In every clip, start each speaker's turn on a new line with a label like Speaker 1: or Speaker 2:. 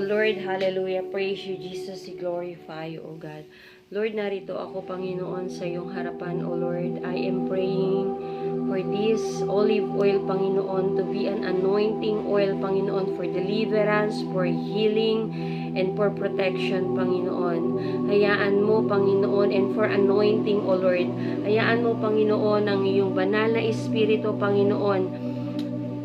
Speaker 1: Lord, hallelujah. Praise you, Jesus. We glorify you, O God. Lord, narito ako, Panginoon, sa iyong harapan, O Lord. I am praying for this olive oil, Panginoon, to be an anointing oil, Panginoon, for deliverance, for healing, and for protection, Panginoon. Hayaan mo, Panginoon, and for anointing, O Lord. Hayaan mo, Panginoon, ang iyong banal na Espiritu, Panginoon,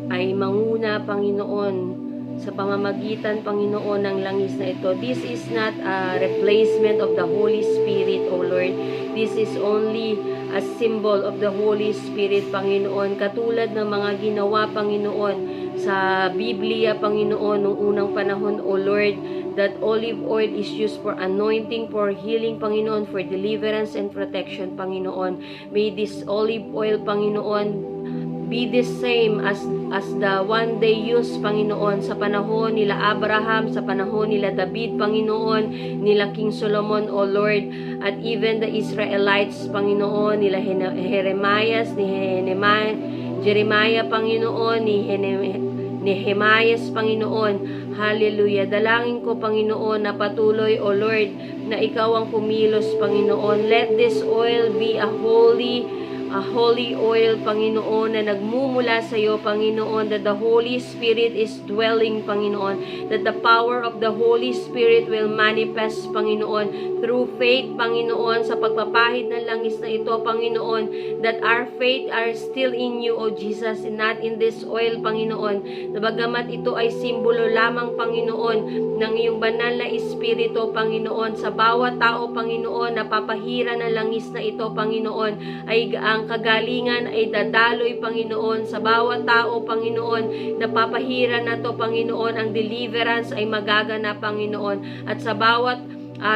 Speaker 1: ay manguna, Panginoon, sa pamamagitan, Panginoon, ng langis na ito. This is not a replacement of the Holy Spirit, O Lord. This is only a symbol of the Holy Spirit, Panginoon. Katulad ng mga ginawa, Panginoon, sa Biblia, Panginoon, noong unang panahon, O Lord, that olive oil is used for anointing, for healing, Panginoon, for deliverance and protection, Panginoon. May this olive oil, Panginoon, be the same as the one they used, Panginoon, sa panahon nila Abraham, sa panahon nila David, Panginoon, nila King Solomon, O Lord, at even the Israelites, Panginoon, nila Jeremiah, Panginoon, ni Nehemias, Panginoon. Hallelujah. Dalangin ko, Panginoon, na patuloy, O Lord, na ikaw ang kumilos, Panginoon. Let this oil be a holy oil, Panginoon, na nagmumula sa iyo, Panginoon, that the Holy Spirit is dwelling, Panginoon, that the power of the Holy Spirit will manifest, Panginoon, through faith, Panginoon, sa pagpapahid ng langis na ito, Panginoon, that our faith are still in you, O Jesus, and not in this oil, Panginoon, na bagamat ito ay simbolo lamang, Panginoon, ng iyong banal na Espiritu, Panginoon, sa bawat tao, Panginoon, na papahira ng langis na ito, Panginoon, ay ang kagalingan ay dadaloy, Panginoon, sa bawat tao, Panginoon, na papahira na to, Panginoon, ang deliverance ay magaganap, Panginoon, at sa bawat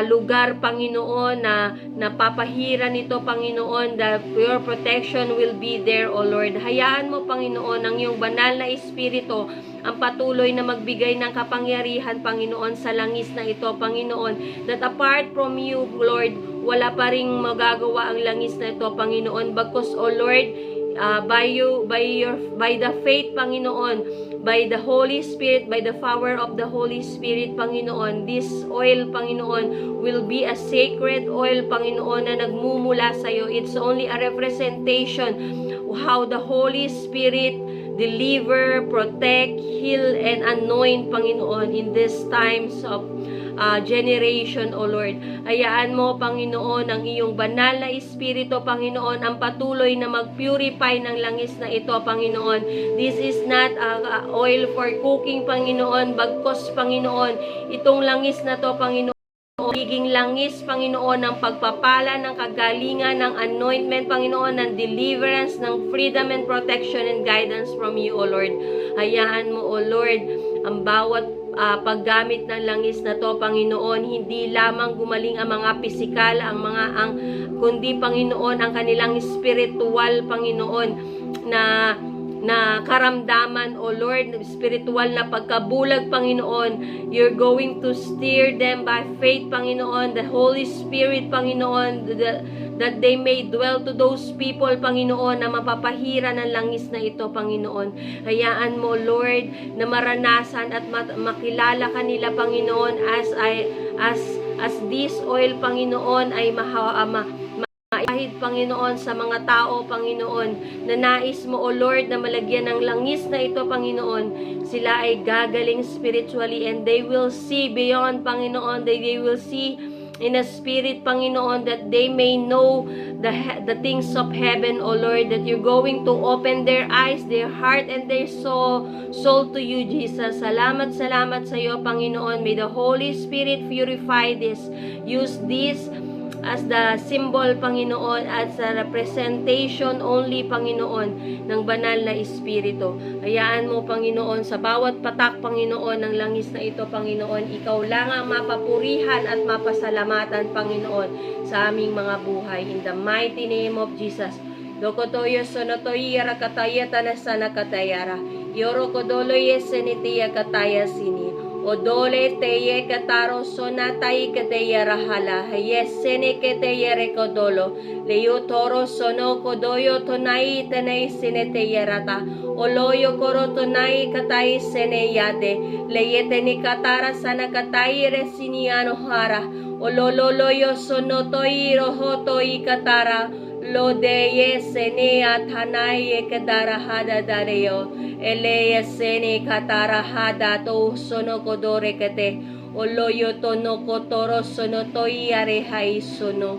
Speaker 1: lugar, Panginoon, na napapahira nito, Panginoon, that your protection will be there, O Lord. Hayaan mo, Panginoon, ang iyong banal na Espiritu ang patuloy na magbigay ng kapangyarihan, Panginoon, sa langis na ito, Panginoon, that apart from you, Lord, wala pa ring magagawa ang langis na ito, Panginoon, bagkus, O Lord, by the faith, Panginoon, by the Holy Spirit, by the power of the Holy Spirit, Panginoon, this oil, Panginoon, will be a sacred oil, Panginoon, na nagmumula sa iyo. It's only a representation of how the Holy Spirit deliver, protect, heal, and anoint, Panginoon, in these times of generation, O Lord. Hayaan mo, Panginoon, ang iyong banal na Espiritu, Panginoon, ang patuloy na mag-purify ng langis na ito, Panginoon. This is not oil for cooking, Panginoon, bagkos, Panginoon. Itong langis na to, Panginoon, magiging langis, Panginoon, ng pagpapala, ng kagalingan, ng anointment, Panginoon, ng deliverance, ng freedom and protection and guidance from you, O Lord. Hayaan mo, O Lord, ang bawat paggamit ng langis na to, Panginoon, hindi lamang gumaling ang mga pisikal, kundi, Panginoon, ang kanilang spiritual, Panginoon, na karamdaman, O Lord, spiritual na pagkabulag, Panginoon. You're going to steer them by faith, Panginoon, the Holy Spirit, Panginoon, that they may dwell to those people, Panginoon, na mapapahira ng langis na ito, Panginoon. Hayaan mo, Lord, na maranasan at makilala kanila, Panginoon, as this oil, Panginoon, ay maahid, Panginoon, sa mga tao, Panginoon, na nais mo, O Lord, na malagyan ng langis na ito, Panginoon. Sila ay gagaling spiritually and they will see beyond, Panginoon. They will see in a spirit, Panginoon, that they may know the things of heaven, O Lord, that you're going to open their eyes, their heart, and their soul to you, Jesus. Salamat sa iyo, Panginoon. May the Holy Spirit purify this. Use this as the symbol, Panginoon, as a representation only, Panginoon, ng banal na Espiritu. Hayaan mo, Panginoon, sa bawat patak, Panginoon, ng langis na ito, Panginoon, ikaw lang ang mapapurihan at mapasalamatan, Panginoon, sa aming mga buhay. In the mighty name of Jesus. Dokotoyo sonotoyara kataya tanasana katayara. Yoro kodoloye senitiya kataya sini. Odole te ye kataro sonatai kete yarahala. Yesene kete yerekodolo. Leyo toro sono kodoyo tonai tenei sinete yerata. Oloyo koro tonai katai sene yade. Leyete ni katara sana katai resiniano hara. Olololoyo sono toi rohoto ikatara. Lo de yesene atanai ekadara hada dareo. Eleya sene katara hada to sono kodore kete. Oloyo tono kotoro sono toi arehai sono.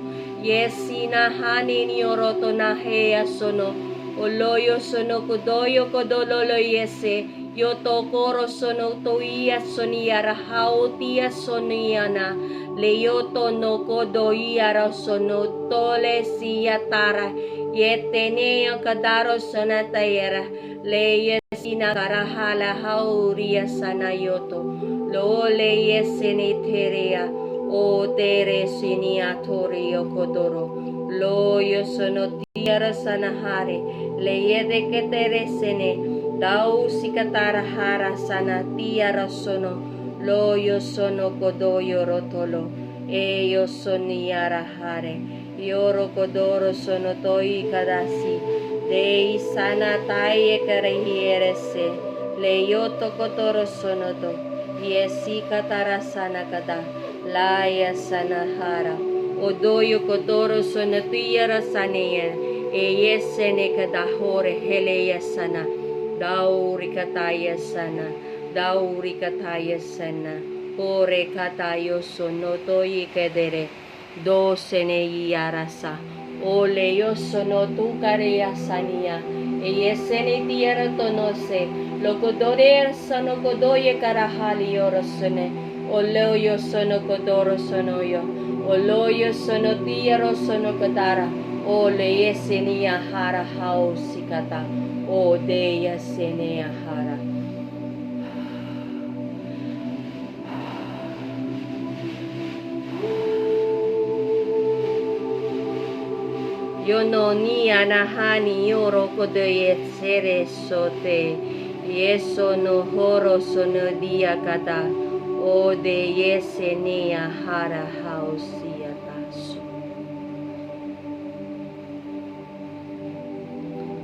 Speaker 1: Yesina hani ni oroto na hea sono. Oloyo sono kodoyo kodololo yese. Yoto koro sono toia sonia rahau tia soniana. Leyoto no kodoia sono tole siatara. Yetenea kadaro sonatayera. Leyesina karahala hauria sanayoto. Lo leyesene terea. O tere siniatorio kodoro. Lo yo sono tiara sanahare. Leyede que tere sene. Dau sikatara hara sana tiara sono. Lo yo sono kodoyo rotolo. E yo soniara hare. Yoro kodoro sono toi kadasi. Dei sana taye karehierese. Le yoto kotoro sono to. Yesi katara sana kada. Laya sanahara. Odoyo kotoro sono tiara saneya. E yesene kada hore heleya sana. Dauri kataya sana. Dauri kataya sana. Ore katayo sono toi kedere. Dosene yarasa. Ole yo sono tu kareya sania. E yesene tiara tonose. Lokodorer sono kodoye karahali yorosone. Ole yo sono kodoro sono yo. Ole yo sono tiaro sono kadara. Ole yesene yahara hausikata. O de yesene yahara. Yo no ni anahani yoro kodoye sere sote. Yeso no horo sono dia kata. O de yesene ahara hausiatasu.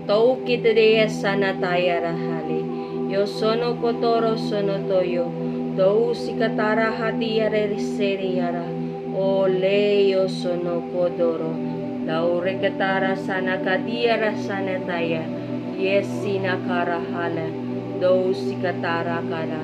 Speaker 1: Tau kita de sana tayara hali. Yo sono kotoro sono toyo. Tau sikatara hati yare seri yara. O le yo sono kodoro. Laure katara sana kadiara sana taya. Yesina karahala. Dou sikatara kara.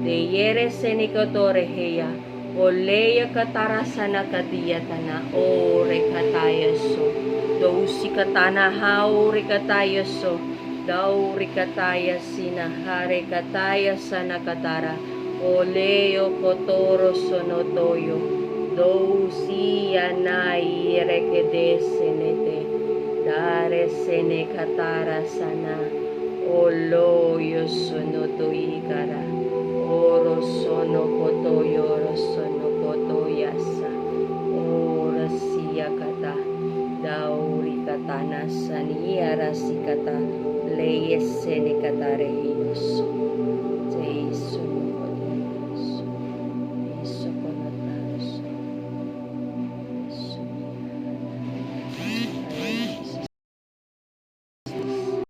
Speaker 1: De yere senikotore heya. O leya katara sana kadiyatana. O rekataya so. Dou sikatana hao rekataya so. Dau rekataya sina hare kataya sana katara. O leyo kotoro sono toyo. Dou siya na irekede senete. Dare sene katara sana. Olo yo sono to ikara. Oro sono koto yoro sono koto yasa. Ora siya kata. Dauri katana sani arasikata. Leyes sene katare yoso.